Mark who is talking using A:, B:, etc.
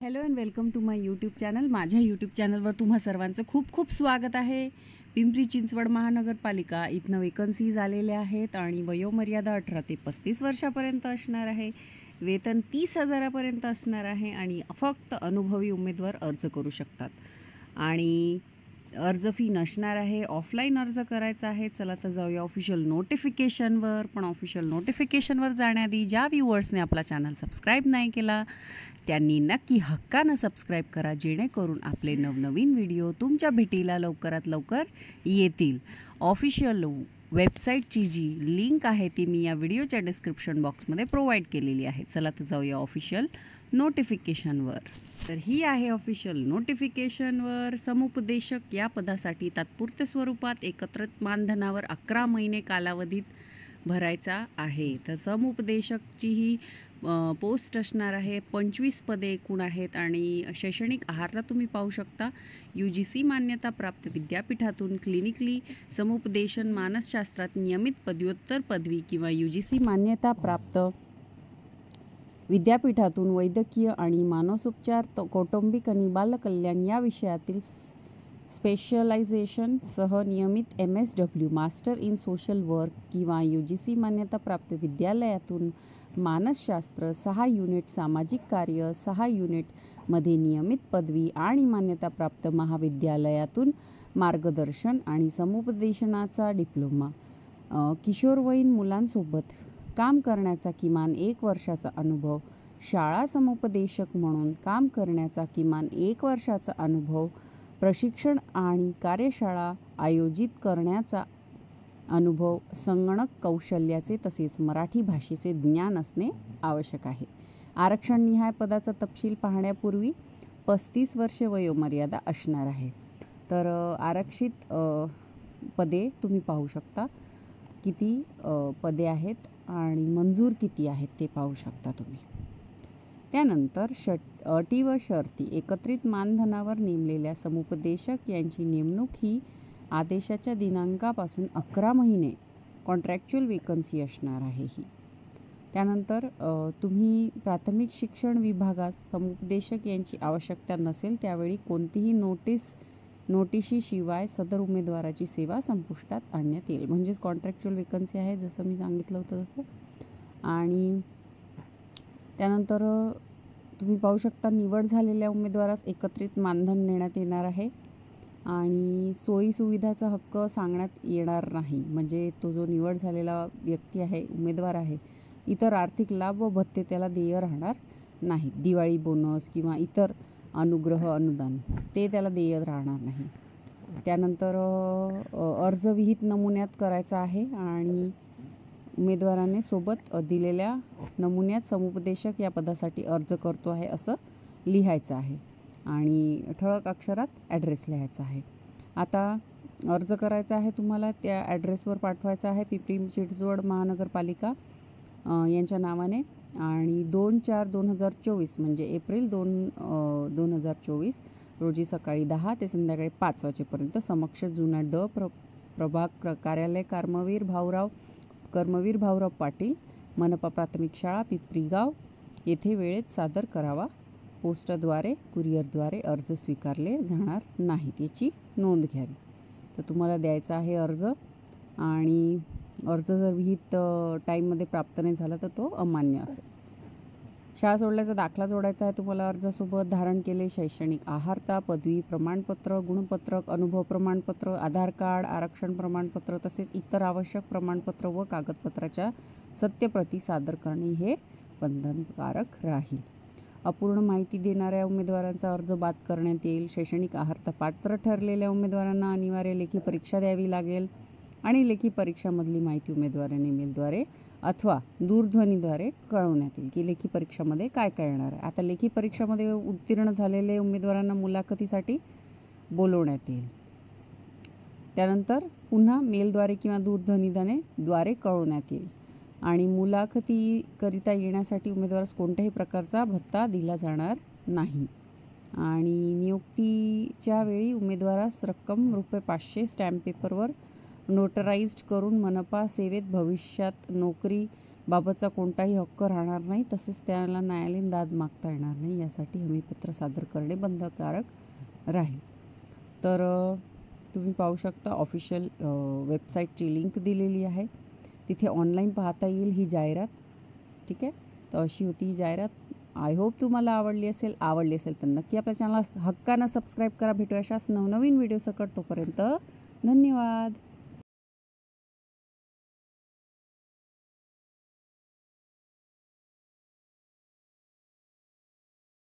A: Hello and welcome to my YouTube channel. माझ्या YouTube चॅनलवर तुम्हा सर्वांचं खूप खूप स्वागत आहे। पिंपरी चिंचवड महानगरपालिका इथनं वेकन्सीज आलेल्या आहेत आणि वयोमर्यादा 18 ते 35 वर्षापर्यंत असणार आहे। वेतन 30,000पर्यंत असणार आहे आणि फक्त अनुभवी उमेदवार अर्ज करू शकतात आणि अर्ज फी नसणार आहे। ऑफलाईन अर्ज करायचा आहे। चला तर जाऊया ऑफिशियल नोटिफिकेशनवर। पण ऑफिशियल नोटिफिकेशनवर जाण्याआधी ज्या व्ह्यूअर्सने आपला चॅनल सबस्क्राईब नाही केला त्यांनी नक्की हक्कानं सबस्क्राईब करा, जेणेकरून आपले नवनवीन व्हिडिओ तुमच्या भेटीला लवकरात लवकर येतील। ऑफिशियल वेबसाईटची जी लिंक आहे ती मी या व्हिडिओच्या डिस्क्रिप्शन बॉक्समध्ये प्रोव्हाइड केलेली आहे। चला तर जाऊया ऑफिशियल नोटिफिकेशनवर। तर ही आहे ऑफिशियल नोटिफिकेशनवर। समुपदेशक या पदासाठी तात्पुरत्या स्वरूपात एकत्रित मानधनावर 11 महिने कालावधीत भरायचा आहे। तर समुपदेशकची ही पोस्ट असणार आहे। 25 पदे एकूण आहेत आणि शैक्षणिक अर्हता तुम्ही पाहू शकता। UGC मान्यता प्राप्त विद्यापीठातून क्लिनिकली समुपदेशन मानसशास्त्रात नियमित पदव्युत्तर पदवी किंवा UGC मान्यता प्राप्त विद्यापीठातून वैद्यकीय आणि मानसोपचार, कौटुंबिक आणि बालकल्याण या विषयातील स्पेशलायझेशन सह नियमित MSW master in social work किंवा UGC मान्यता प्राप्त विद्यालयातून मानसशास्त्र 6 युनिट, सामाजिक कार्य 6 युनिटमध्ये नियमित पदवी आणि मान्यता प्राप्त महाविद्यालयातून मार्गदर्शन आणि समुपदेशनाचा डिप्लोमा। किशोरवयीन मुलांसोबत काम करण्याचा किमान 1 वर्षाचा अनुभव, शाळा समुपदेशक म्हणून काम करण्याचा किमान 1 वर्षाचा अनुभव, प्रशिक्षण आणि कार्यशाळा आयोजित करण्याचा अनुभव, संगणक कौशल्याचे तसेच मराठी भाषेचे ज्ञान असणे आवश्यक आहे। आरक्षण निहाय पदाचा तपशील पाहण्यापूर्वी 35 वर्षे वयोमर्यादा असणार आहे। तर आरक्षित पदे तुम्ही पाहू शकता, किती पदे आहेत आणि मंजूर किती आहेत ते पाहू शकता तुम्ही। त्यानंतर अटी व शर्ती। एकत्रित मानधनावर नेमलेल्या समुपदेशक यांची नेमणूक ही आदेशाच्या दिनांकापासून 11 महिने कॉन्ट्रॅक्च्युअल वेकन्सी असणार आहे ही। त्यानंतर तुम्ही प्राथमिक शिक्षण विभागास समुपदेशक यांची आवश्यकता नसेल त्यावेळी कोणतीही नोटिशीशिवाय सदर उमेदवाराची सेवा संपुष्टात आणण्यात येईल। म्हणजेच कॉन्ट्रॅक्च्युअल वेकन्सी आहे जसं मी सांगितलं होतं तसं। आणि त्यानंतर तुम्ही पाहू शकता निवड झालेल्या उमेदवारास एकत्रित मानधन देण्यात येणार आहे आणि सोयी सुविधाचा हक्क सांगण्यात येणार नाही। म्हणजे तो जो निवड झालेला व्यक्ती आहे, उमेदवार आहे, इतर आर्थिक लाभ व भत्ते त्याला देय राहणार नाही। दिवाळी बोनस किंवा इतर अनुग्रह अनुदान ते त्याला देय राहणार नाही। त्यानंतर अर्ज विहित नमुन्यात करायचा आहे आणि उमेदवाराने सोबत दिलेल्या नमुन्यात समुपदेशक या पदासाठी अर्ज करतो आहे असं लिहायचं आहे आणि ठळक अक्षरात ॲड्रेस लिहायचा आहे। आता अर्ज करायचा आहे तुम्हाला त्या ॲड्रेसवर पाठवायचा आहे पिंपरी चिंचवड महानगरपालिका यांच्या नावाने आणि 2/4/2024 म्हणजे एप्रिल 2024 रोजी सकाळी 10 ते संध्याकाळी 5 वाजेपर्यंत समक्ष जुना प्रभाग कार्यालय कर्मवीर भाऊराव पाटील, मनपा प्राथमिक शाळा पिंपरी गाव येथे वेळेत सादर करावा। पोस्टद्वारे कुरिअरद्वारे अर्ज स्वीकारले जाणार नाहीत याची नोंद घ्यावी। तर तुम्हाला द्यायचा आहे अर्ज आणि अर्ज जर विहित टाईममध्ये प्राप्त नाही झाला तर तो अमान्य असेल। शाळा सोडल्याचा दाखला जोडायचा आहे तुम्हाला अर्जासोबत। धारण केले शैक्षणिक अर्हता, पदवी प्रमाणपत्र, गुणपत्रक, अनुभव प्रमाणपत्र, आधार कार्ड, आरक्षण प्रमाणपत्र तसेच इतर आवश्यक प्रमाणपत्र व कागदपत्राच्या सत्यप्रती सादर करणे हे बंधनकारक राहील। अपूर्ण माहिती देणाऱ्या उमेदवारांचा अर्ज बाद करण्यात येईल। शैक्षणिक अर्हता पात्र ठरलेल्या उमेदवारांना अनिवार्य लेखी परीक्षा द्यावी लागेल आणि लेखी परीक्षामधली माहिती उमेदवाराने मेलद्वारे अथवा दूरध्वनीद्वारे कळवण्यात येईल की लेखी परीक्षामध्ये काय काय येणार आहे। आता लेखी परीक्षामध्ये उत्तीर्ण झालेले उमेदवारांना मुलाखतीसाठी बोलवण्यात येईल। त्यानंतर पुन्हा मेलद्वारे किंवा दूरध्वनीद्वारे कळवण्यात येईल आणि मुलाखतीकरिता येण्यासाठी उमेदवारास कोणत्याही प्रकारचा भत्ता दिला जाणार नाही आणि नियुक्तीच्या वेळी उमेदवारास रक्कम ₹500 स्टॅम्प पेपरवर नोटराइज्ड करून मनपा सेवेत भविष्यात नोकरी बाबतचा कोणताही हक्क राहणार नाही, तसेच त्याला न्यायालयीन दाद मागता येणार नाही. यासाठी हमीपत्र सादर करणे बंधनकारक राहील. तर तुम्ही पाहू शकता ऑफिशियल वेबसाईटची लिंक दिलेली आहे, तिथे ऑनलाईन पाहता येईल ही जाहिरात. ठीक आहे, तर अशी होती ही जाहिरात. आय होप तुम्हाला आवडली असेल तर नक्की आपल्या चॅनलला हक्कानं सबस्क्राईब करा. भेटूया अशाच नवनवीन व्हिडिओ सकट. तोपर्यंत धन्यवाद.